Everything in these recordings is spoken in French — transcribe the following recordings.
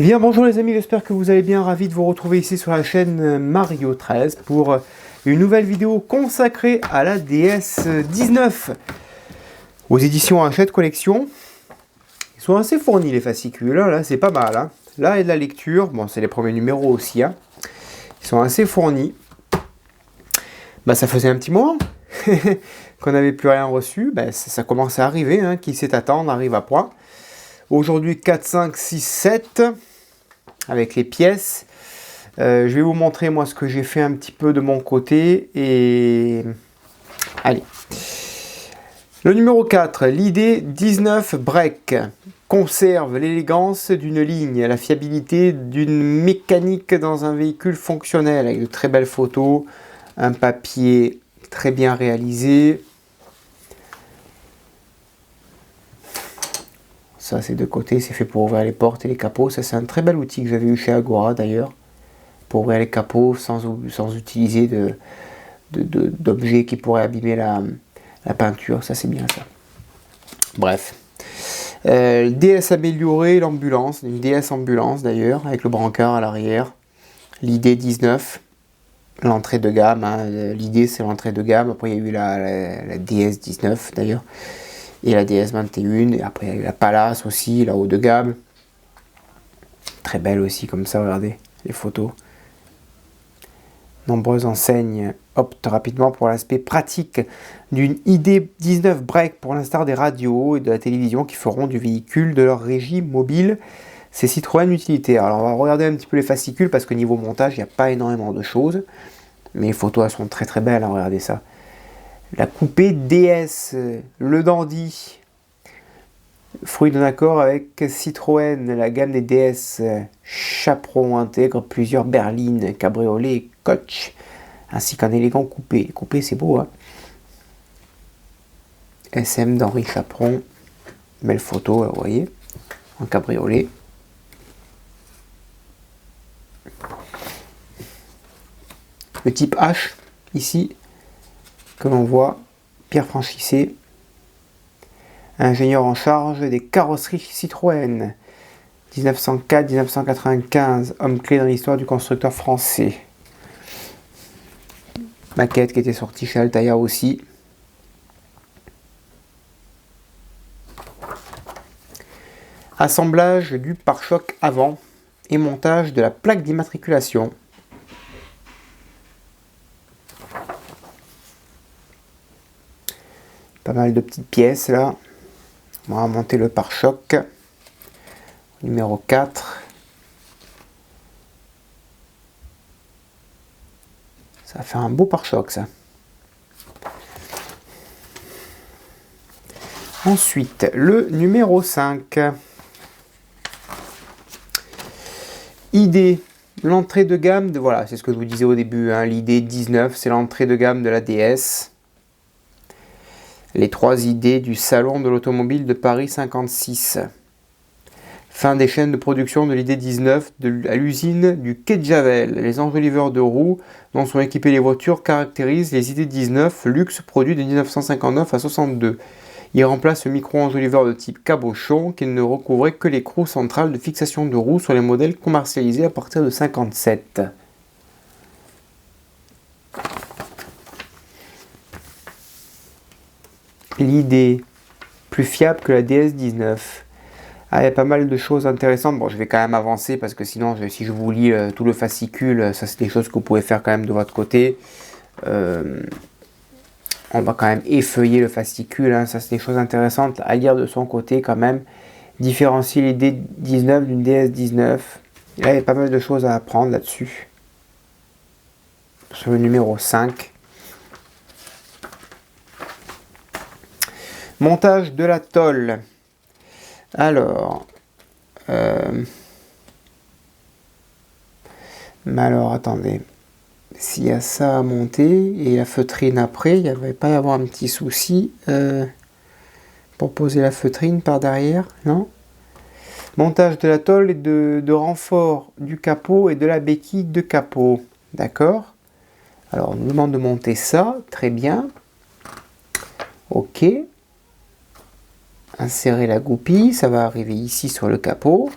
Eh bien bonjour les amis, j'espère que vous allez bien, ravi de vous retrouver ici sur la chaîne Mario 13 pour une nouvelle vidéo consacrée à la DS19 aux éditions Hachette Collection. Ils sont assez fournis les fascicules, là c'est pas mal, hein. Là il y a de la lecture, bon c'est les premiers numéros aussi, hein. Ils sont assez fournis. Bah ça faisait un petit moment qu'on n'avait plus rien reçu, bah, ça commence à arriver, hein. Qui sait attendre arrive à point. Aujourd'hui 4, 5, 6, 7 avec les pièces. Je vais vous montrer moi ce que j'ai fait un petit peu de mon côté et allez. Le numéro 4, l'idée 19 break conserve l'élégance d'une ligne, la fiabilité d'une mécanique dans un véhicule fonctionnel avec de très belles photos, un papier très bien réalisé. Ça c'est de côté, c'est fait pour ouvrir les portes et les capots. Ça c'est un très bel outil que j'avais eu chez Agora d'ailleurs, pour ouvrir les capots sans utiliser d'objets qui pourraient abîmer la peinture. Ça c'est bien ça. Bref. DS amélioré, l'ambulance, une DS ambulance d'ailleurs, avec le brancard à l'arrière. L'idée 19, l'entrée de gamme, hein. L'idée c'est l'entrée de gamme. Après il y a eu la DS 19 d'ailleurs. Et la DS21, et après il y a eu la Palace aussi, la haut de gamme. Très belle aussi comme ça, regardez les photos. Nombreuses enseignes optent rapidement pour l'aspect pratique d'une ID19 break pour l'instar des radios et de la télévision qui feront du véhicule de leur régie mobile. C'est Citroën utilitaire. Alors on va regarder un petit peu les fascicules parce que niveau montage il n'y a pas énormément de choses. Mais les photos elles sont très très belles, hein, regardez ça. La coupée DS, le Dandy, fruit d'un accord avec Citroën, la gamme des DS Chaperon intègre plusieurs berlines, cabriolets et coach, ainsi qu'un élégant coupé. Coupé c'est beau, hein. SM d'Henri Chaperon, belle photo, vous voyez, en cabriolet. Le type H, ici, que l'on voit, Pierre Franchisset, ingénieur en charge des carrosseries Citroën, 1904-1995, homme clé dans l'histoire du constructeur français. Maquette qui était sortie chez Altaïa aussi. Assemblage du pare-choc avant et montage de la plaque d'immatriculation. Pas mal de petites pièces là. On va monter le pare-choc. Numéro 4. Ça fait un beau pare-choc ça. Ensuite, le numéro 5. Idée. L'entrée de gamme de, voilà, c'est ce que je vous disais au début, hein, l'idée 19, c'est l'entrée de gamme de la DS. Les 3 idées du Salon de l'Automobile de Paris 56. Fin des chaînes de production de l'idée 19 à l'usine du Quai de Javel. Les enjoliveurs de roues dont sont équipées les voitures caractérisent les idées 19 luxe produits de 1959 à 62. Il remplace le micro-enjoliveur de type cabochon qui ne recouvrait que l'écrou central de fixation de roues sur les modèles commercialisés à partir de 57. L'idée plus fiable que la DS19. Ah, il y a pas mal de choses intéressantes. Bon, je vais quand même avancer parce que sinon, si je vous lis tout le fascicule, ça c'est des choses que vous pouvez faire quand même de votre côté. On va quand même effeuiller le fascicule, hein. Ça c'est des choses intéressantes à lire de son côté quand même. Différencier les D19 d'une DS19. Et là, il y a pas mal de choses à apprendre là-dessus. Sur le numéro 5. Montage de la tôle. Alors, mais alors attendez, s'il y a ça à monter et la feutrine après, il ne va pas y avoir un petit souci pour poser la feutrine par derrière, non? Montage de la tôle et de renfort du capot et de la béquille de capot, d'accord? Alors on nous demande de monter ça, très bien, ok. Insérer la goupille, ça va arriver ici sur le capot.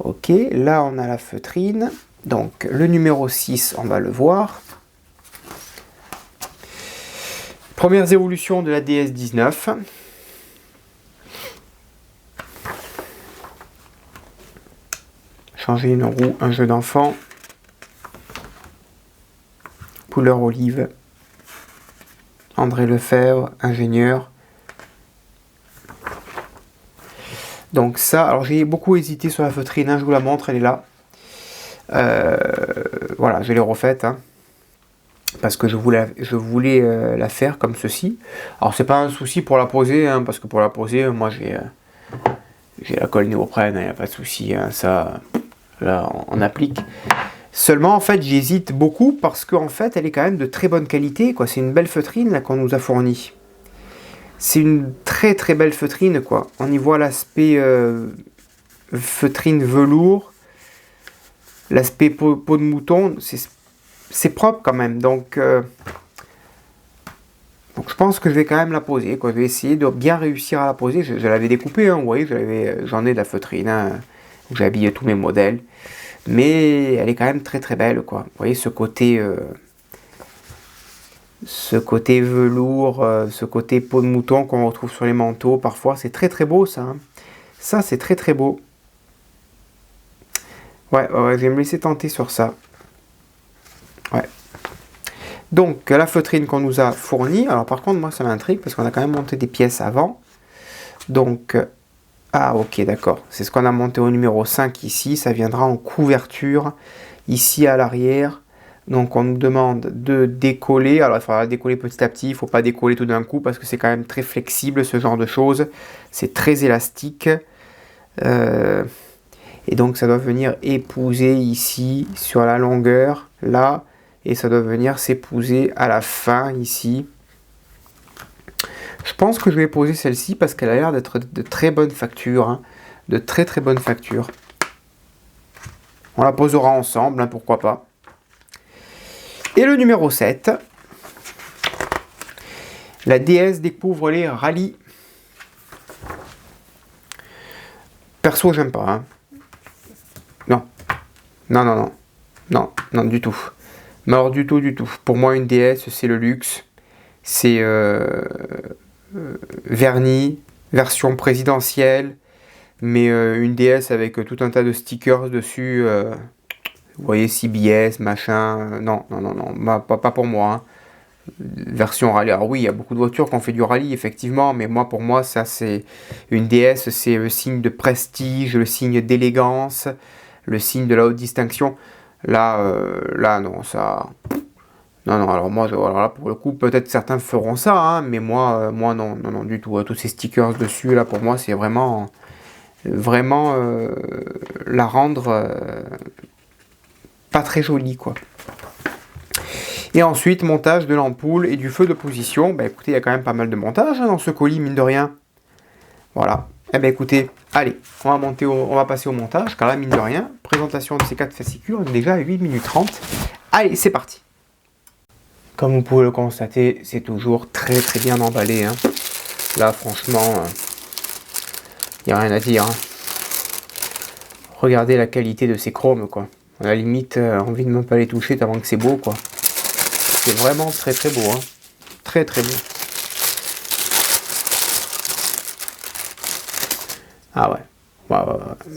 Ok, là on a la feutrine. Donc le numéro 6, on va le voir. Premières évolutions de la DS19. Changer une roue, un jeu d'enfant. Couleur olive. André Lefebvre, ingénieur. Donc ça, alors j'ai beaucoup hésité sur la feutrine, hein, je vous la montre, elle est là. Voilà, je l'ai refaite, hein, parce que je voulais la faire comme ceci. Alors c'est pas un souci pour la poser, hein, parce que pour la poser, moi j'ai la colle néoprène, il n'y a pas de souci, hein, ça, là on applique. Seulement en fait j'hésite beaucoup parce qu'en fait elle est quand même de très bonne qualité, quoi. C'est une belle feutrine là qu'on nous a fournie. C'est une très très belle feutrine, quoi. On y voit l'aspect feutrine velours, l'aspect peau de mouton, c'est propre quand même. Donc je pense que je vais quand même la poser, quoi. Je vais essayer de bien réussir à la poser. Je l'avais découpée, hein, vous voyez, j'en ai de la feutrine, hein, où j'habille tous mes modèles. Mais elle est quand même très très belle, quoi. Vous voyez ce côté velours, ce côté peau de mouton qu'on retrouve sur les manteaux parfois. C'est très très beau ça, hein. Ça c'est très très beau. Ouais, je vais me laisser tenter sur ça. Ouais. Donc la feutrine qu'on nous a fournie. Alors par contre moi ça m'intrigue parce qu'on a quand même monté des pièces avant. Donc ah ok d'accord. C'est ce qu'on a monté au numéro 5 ici. Ça viendra en couverture ici à l'arrière. Donc on nous demande de décoller. Alors il faudra décoller petit à petit. Il ne faut pas décoller tout d'un coup parce que c'est quand même très flexible ce genre de choses. C'est très élastique. Et donc ça doit venir épouser ici sur la longueur, là. Et ça doit venir s'épouser à la fin ici. Je pense que je vais poser celle-ci parce qu'elle a l'air d'être de très bonne facture. Hein, de très très bonne facture. On la posera ensemble, hein, pourquoi pas. Et le numéro 7. La DS découvre les rallyes. Perso, j'aime pas. Hein. Non. Non, non, non. Non, non, du tout. Mais alors, du tout, du tout. Pour moi, une DS, c'est le luxe. C'est vernis, version présidentielle. Mais une DS avec tout un tas de stickers dessus. Vous voyez, CBS, machin. Non, non, non, non. Pas pour moi. Hein. Version rallye. Alors oui, il y a beaucoup de voitures qui ont fait du rallye, effectivement, mais moi, pour moi, ça, c'est une DS, c'est le signe de prestige, le signe d'élégance, le signe de la haute distinction. Là, là, non, ça... Non, non, alors moi, alors là, pour le coup, peut-être certains feront ça, hein, mais moi, moi, non, non, non, du tout. Tous ces stickers dessus, là, pour moi, c'est vraiment la rendre pas très jolie, quoi. Et ensuite, montage de l'ampoule et du feu de position. Bah écoutez, il y a quand même pas mal de montage hein, dans ce colis, mine de rien. Voilà. Eh bien écoutez, allez, on va passer au montage, car là, mine de rien, présentation de ces 4 fascicules, on est déjà à 8 minutes 30. Allez, c'est parti. Comme vous pouvez le constater, c'est toujours très très bien emballé. Hein. Là, franchement, il n'y a rien à dire. Hein. Regardez la qualité de ces chromes, quoi. On a la limite envie de même pas les toucher tellement que c'est beau, quoi. C'est vraiment très très beau, hein. Très très beau. Ah ouais. Ouais, ouais, ouais.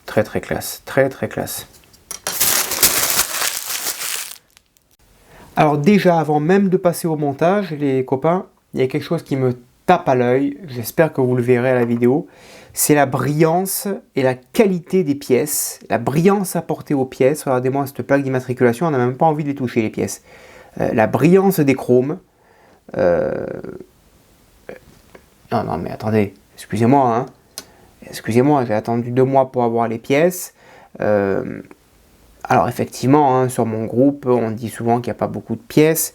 Très très classe. Très très classe. Alors déjà, avant même de passer au montage, les copains, il y a quelque chose qui me tape à l'œil. J'espère que vous le verrez à la vidéo. C'est la brillance et la qualité des pièces. La brillance apportée aux pièces. Regardez-moi cette plaque d'immatriculation, on n'a même pas envie de les toucher, les pièces. La brillance des chromes. Non, non, mais attendez, excusez-moi, hein. Excusez-moi, j'ai attendu 2 mois pour avoir les pièces. Alors effectivement, hein, sur mon groupe, on dit souvent qu'il n'y a pas beaucoup de pièces.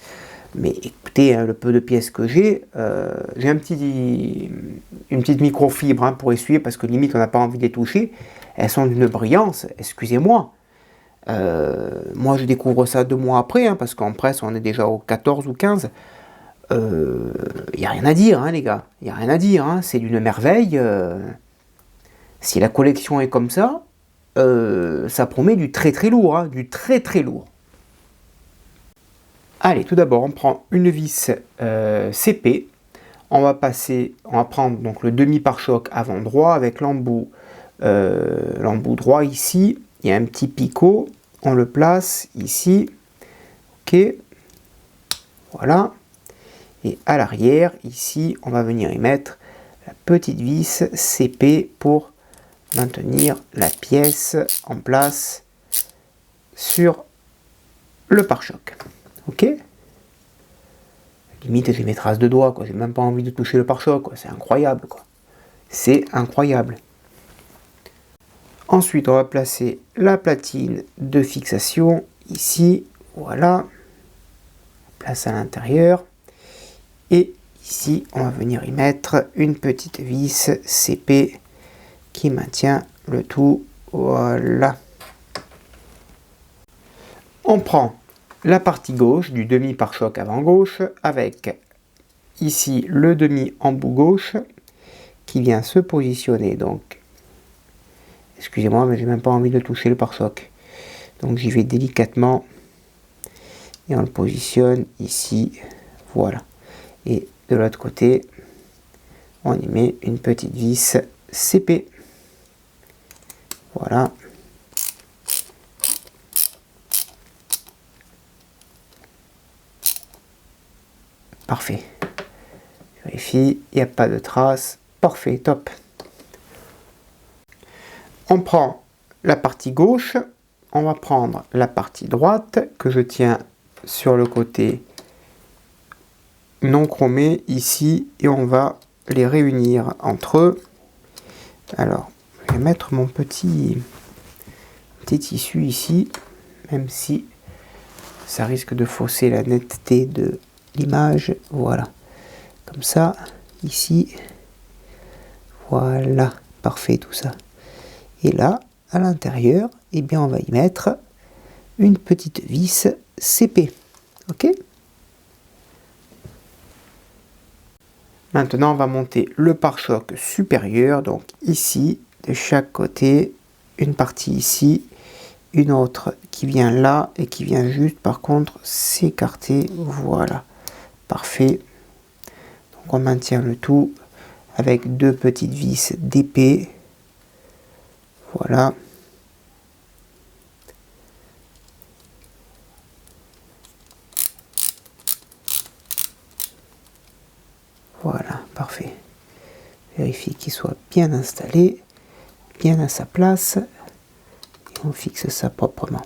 Mais écoutez, hein, le peu de pièces que j'ai une petite microfibre hein, pour essuyer parce que limite on n'a pas envie de les toucher. Elles sont d'une brillance, excusez-moi. Moi je découvre ça 2 mois après, hein, parce qu'en presse on est déjà au 14 ou 15. Il n'y a rien à dire, hein, les gars. Il n'y a rien à dire, hein. C'est d'une merveille. Si la collection est comme ça, ça promet du très très lourd, hein, du très très lourd. Allez, tout d'abord, on prend une vis CP. On va prendre donc le demi pare-choc avant droit avec l'embout droit ici. Il y a un petit picot, on le place ici. Ok, voilà. Et à l'arrière, ici, on va venir y mettre la petite vis CP pour maintenir la pièce en place sur le pare-choc. Ok. Limite, j'ai mes traces de doigts, quoi. J'ai même pas envie de toucher le pare-choc, quoi. C'est incroyable, quoi. C'est incroyable. Ensuite, on va placer la platine de fixation ici. Voilà. On place à l'intérieur. Et ici, on va venir y mettre une petite vis CP qui maintient le tout. Voilà. On prend la partie gauche du demi pare-choc avant gauche avec ici le demi embout gauche qui vient se positionner. Donc, excusez-moi, mais j'ai même pas envie de toucher le pare-choc. Donc j'y vais délicatement et on le positionne ici. Voilà. Et de l'autre côté, on y met une petite vis CP. Voilà. Parfait. Vérifie, il n'y a pas de traces. Parfait, top. On prend la partie gauche, on va prendre la partie droite que je tiens sur le côté non chromé ici et on va les réunir entre eux. Alors, je vais mettre mon petit tissu ici, même si ça risque de fausser la netteté de l'image. Voilà, comme ça, ici, voilà, parfait tout ça. Et là, à l'intérieur, eh bien, on va y mettre une petite vis CP. Ok? Maintenant, on va monter le pare-choc supérieur. Donc ici, de chaque côté, une partie ici, une autre qui vient là et qui vient juste, par contre, s'écarter. Voilà, parfait. Donc on maintient le tout avec deux petites vis d'épée. Voilà. Voilà, parfait. Vérifie qu'il soit bien installé, bien à sa place. Et on fixe ça proprement.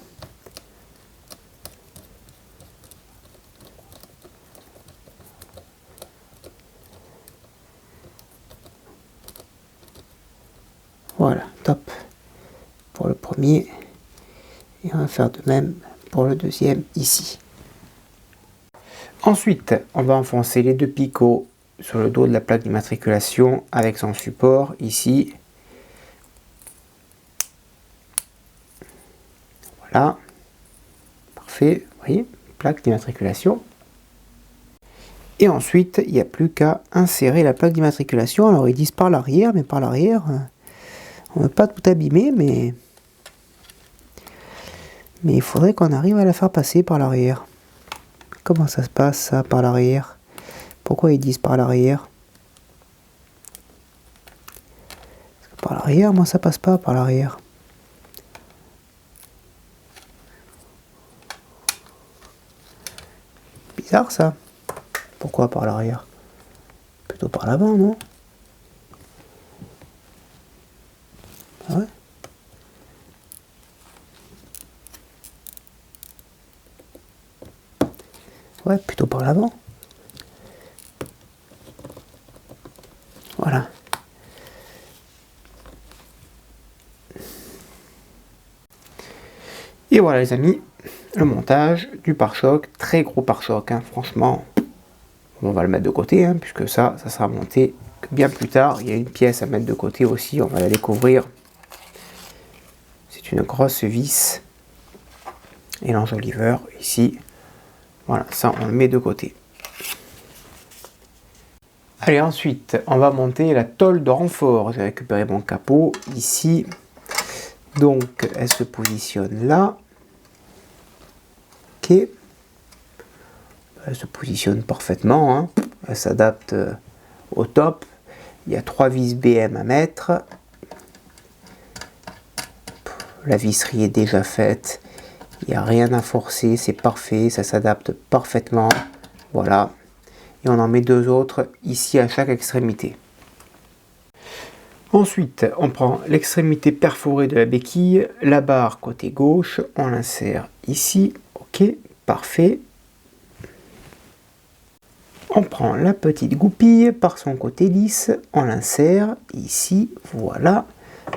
Voilà, top. Pour le premier. Et on va faire de même pour le deuxième ici. Ensuite, on va enfoncer les deux picots sur le dos de la plaque d'immatriculation avec son support ici. Voilà, parfait, vous voyez, plaque d'immatriculation. Et ensuite, il n'y a plus qu'à insérer la plaque d'immatriculation. Alors ils disent par l'arrière, mais par l'arrière, on ne veut pas tout abîmer, mais il faudrait qu'on arrive à la faire passer par l'arrière. Comment ça se passe ça par l'arrière? Pourquoi ils disent par l'arrière? Par l'arrière, moi ça passe pas par l'arrière. Bizarre ça. Pourquoi par l'arrière? Plutôt par l'avant, non? Ouais. Ouais, plutôt par l'avant. Voilà. Et voilà les amis, le montage du pare-choc, très gros pare-choc, hein, franchement. On va le mettre de côté, hein, puisque ça sera monté bien plus tard. Il y a une pièce à mettre de côté aussi, on va la découvrir. C'est une grosse vis. Et l'enjoliveur ici. Voilà, ça on le met de côté. Allez, ensuite, on va monter la tôle de renfort. J'ai récupéré mon capot ici. Donc elle se positionne là. Ok. Elle se positionne parfaitement, hein. Elle s'adapte au top. Il y a 3 vis BM à mettre. La visserie est déjà faite. Il n'y a rien à forcer, c'est parfait, ça s'adapte parfaitement. Voilà. Et on en met 2 autres ici à chaque extrémité. Ensuite, on prend l'extrémité perforée de la béquille, la barre côté gauche, on l'insère ici. Ok, parfait. On prend la petite goupille par son côté lisse, on l'insère ici, voilà.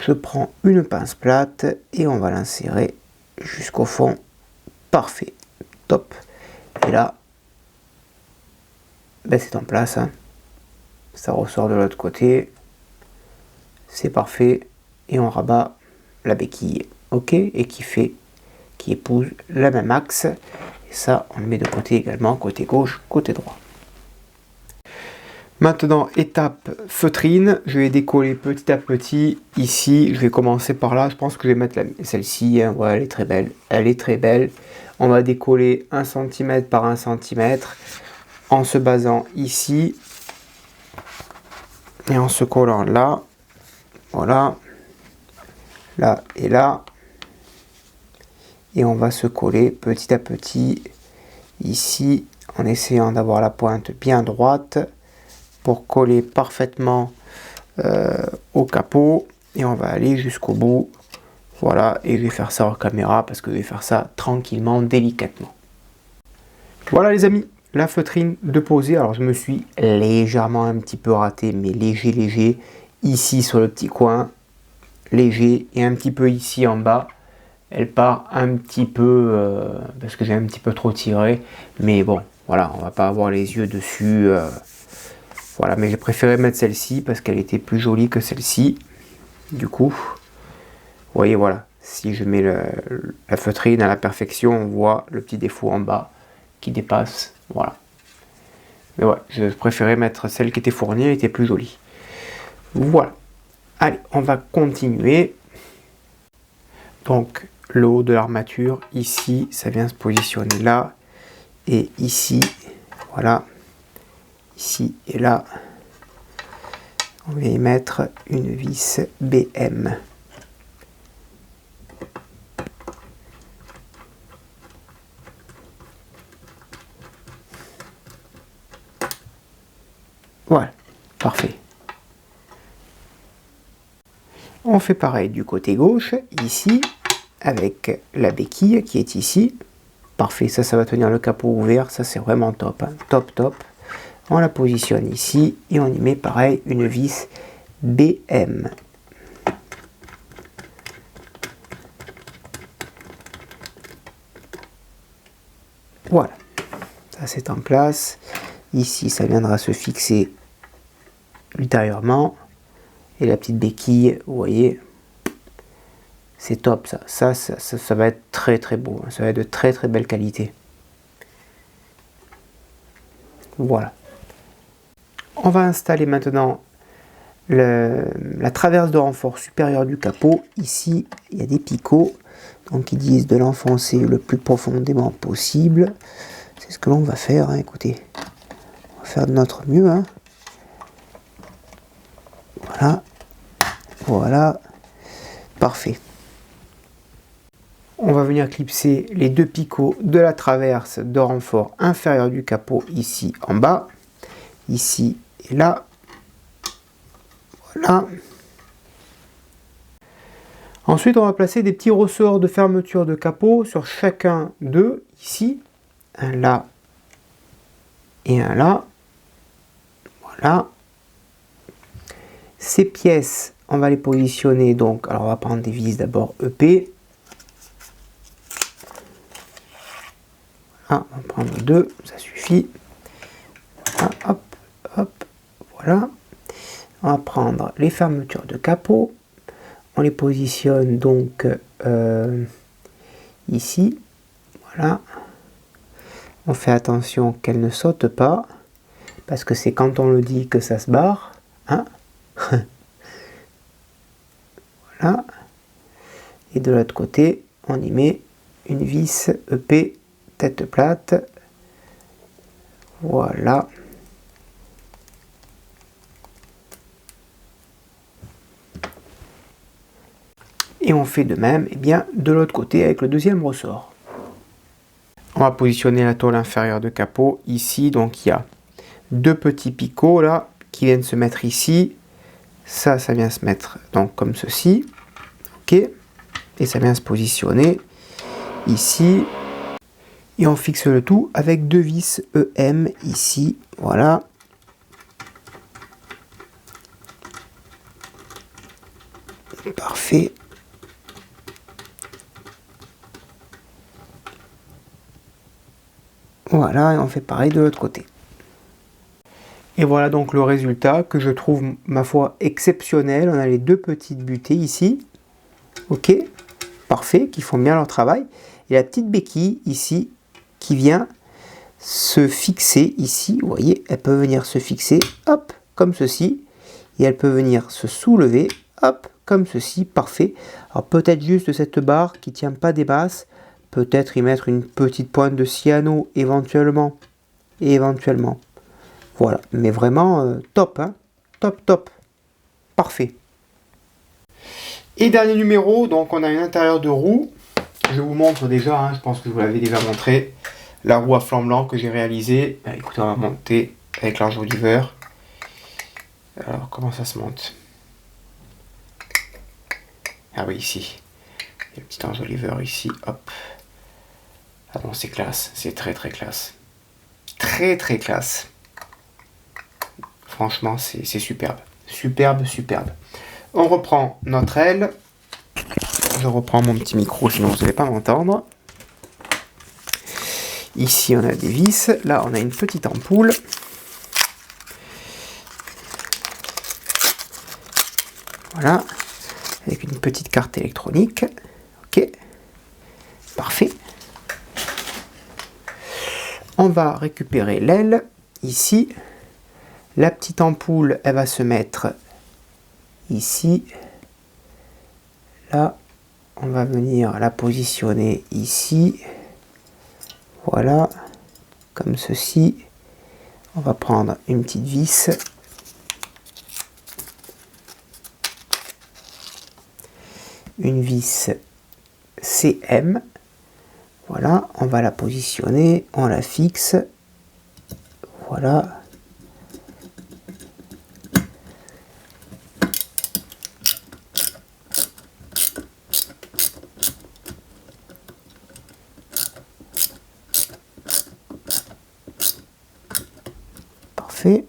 Je prends une pince plate et on va l'insérer jusqu'au fond. Parfait, top. Et là, ben c'est en place, hein. Ça ressort de l'autre côté. C'est parfait. Et on rabat la béquille, ok, et qui épouse le même axe. Et ça, on le met de côté également, côté gauche, côté droit. Maintenant, étape feutrine, je vais décoller petit à petit. Ici, je vais commencer par là. Je pense que je vais mettre celle-ci. Hein. Ouais, elle est très belle. Elle est très belle. On va décoller 1 cm par 1 cm en se basant ici et en se collant là. Voilà. Là et là. Et on va se coller petit à petit ici en essayant d'avoir la pointe bien droite pour coller parfaitement au capot, et on va aller jusqu'au bout. Voilà, et je vais faire ça en caméra parce que je vais faire ça tranquillement, délicatement. Voilà les amis, la feutrine de poser. Alors je me suis légèrement un petit peu raté, mais léger, ici sur le petit coin, léger, et un petit peu ici en bas. Elle part un petit peu parce que j'ai un petit peu trop tiré, mais bon, voilà, on va pas avoir les yeux dessus. Voilà, mais j'ai préféré mettre celle-ci parce qu'elle était plus jolie que celle-ci. Du coup, vous voyez, voilà, si je mets la feutrine à la perfection, on voit le petit défaut en bas qui dépasse. Voilà. Mais ouais, je préférais mettre celle qui était fournie, elle était plus jolie. Voilà. Allez, on va continuer. Donc, le haut de l'armature, ici, ça vient se positionner là. Et ici, voilà. Ici et là, on va y mettre une vis BM. Voilà, parfait. On fait pareil du côté gauche, ici, avec la béquille qui est ici. Parfait, ça va tenir le capot ouvert, ça c'est vraiment top, hein. Top. On la positionne ici et on y met pareil une vis BM. Voilà, ça c'est en place. Ici, ça viendra se fixer ultérieurement. Et la petite béquille, vous voyez, c'est top ça. Ça va être très beau. Ça va être de très belle qualité. Voilà. On va installer maintenant la traverse de renfort supérieur du capot. Ici, il y a des picots. Donc, ils disent de l'enfoncer le plus profondément possible. C'est ce que l'on va faire, hein. Écoutez, on va faire de notre mieux, hein. Voilà, parfait. On va venir clipser les 2 picots de la traverse de renfort inférieur du capot ici en bas, ici et là. Voilà. Ensuite, on va placer des petits ressorts de fermeture de capot sur chacun d'eux, ici, un là et un là. Voilà. Ces pièces, on va les positionner donc. Alors, on va prendre des vis d'abord EP. Voilà, on va prendre 2, ça suffit. Voilà, hop, voilà. On va prendre les fermetures de capot. On les positionne donc ici. Voilà. On fait attention qu'elles ne sautent pas, parce que c'est quand on le dit que ça se barre. Hein. Voilà. Et de l'autre côté, on y met une vis EP tête plate. Voilà. Et on fait de même bien, de l'autre côté avec le deuxième ressort. On va positionner la tôle inférieure de capot ici. Donc il y a deux petits picots là qui viennent se mettre ici. Ça vient se mettre donc comme ceci. Ok. Et ça vient se positionner ici. Et on fixe le tout avec deux vis EM ici. Voilà. Parfait. Voilà, et on fait pareil de l'autre côté. Et voilà donc le résultat que je trouve, ma foi, exceptionnel. On a les deux petites butées ici. Ok, parfait, qui font bien leur travail. Et la petite béquille ici, qui vient se fixer ici. Vous voyez, elle peut venir se fixer, hop, comme ceci. Et elle peut venir se soulever, hop, comme ceci, parfait. Alors peut-être juste cette barre qui ne tient pas des masses. Peut-être y mettre une petite pointe de cyano éventuellement. Et éventuellement. Voilà, mais vraiment top, hein, top, top. Parfait. Et dernier numéro, donc on a un intérieur de roue. Je vous montre déjà, hein, je pense que je vous l'avais déjà montré. La roue à flanc blanc que j'ai réalisée. Écoutez, on va monter avec l'enjoliveur. Alors, comment ça se monte? Ah oui, ici. Il y a le petit enjoliveur ici, hop. Ah bon, c'est classe, c'est très très classe. Très très classe. Franchement, c'est superbe. Superbe, superbe. On reprend notre aile. Je reprends mon petit micro, sinon vous n'allez pas m'entendre. Ici, on a des vis. Là, on a une petite ampoule. Voilà. Avec une petite carte électronique. Ok. Parfait. On va récupérer l'aile. Ici. La petite ampoule, elle va se mettre ici. Là, on va venir la positionner ici. Voilà, comme ceci. On va prendre une petite vis. Une vis CM. Voilà, on va la positionner, on la fixe. Voilà. Parfait.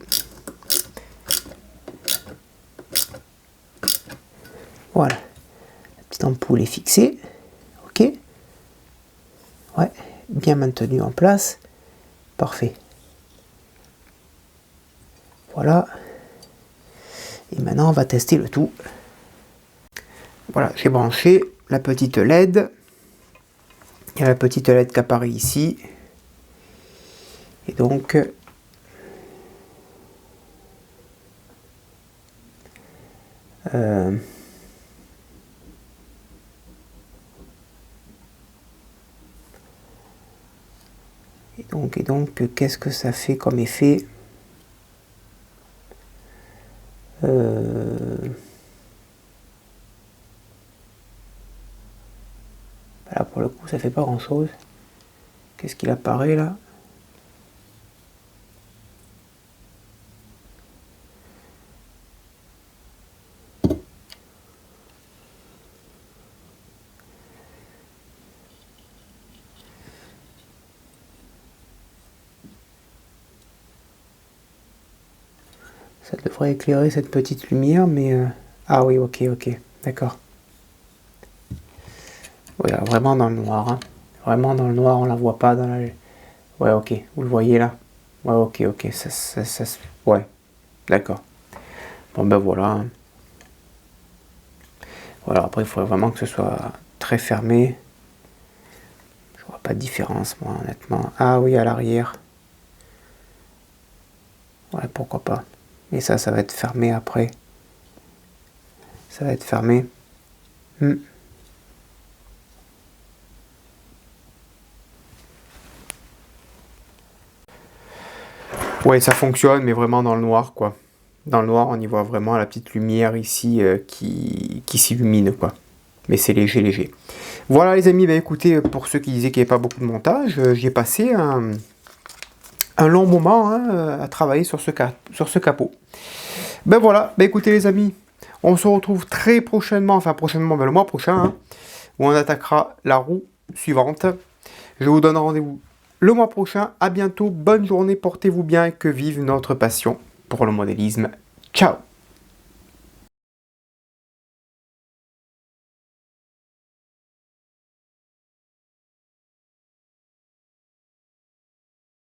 Voilà. La petite ampoule est fixée. Ok. Ouais, bien maintenue en place. Parfait. Voilà. Et maintenant, on va tester le tout. Voilà, j'ai branché la petite LED. Il y a la petite LED qui apparaît ici. Et donc, qu'est-ce que ça fait comme effet? Là, pour le coup, ça fait pas grand-chose. Qu'est-ce qu'il apparaît là? Ça devrait éclairer cette petite lumière, mais... Ah oui, ok, d'accord. Oui, vraiment dans le noir. Hein. Vraiment dans le noir, on la voit pas dans la... Ouais, ok, vous le voyez là? Ouais, ok, ouais, d'accord. Bon, ben voilà. Hein. Voilà, après, il faudrait vraiment que ce soit très fermé. Je vois pas de différence, moi, honnêtement. Ah oui, à l'arrière. Ouais, pourquoi pas. Et ça va être fermé après. Ça va être fermé. Ouais, ça fonctionne, mais vraiment dans le noir, quoi. Dans le noir, on y voit vraiment la petite lumière ici qui s'illumine, quoi. Mais c'est léger, léger. Voilà les amis, bah, écoutez, pour ceux qui disaient qu'il n'y avait pas beaucoup de montage, j'y ai passé un long moment hein, à travailler sur ce capot. Ben voilà, ben écoutez les amis, on se retrouve très prochainement, enfin prochainement, ben le mois prochain, hein, où on attaquera la roue suivante. Je vous donne rendez-vous le mois prochain. À bientôt, bonne journée, portez-vous bien et que vive notre passion pour le modélisme. Ciao!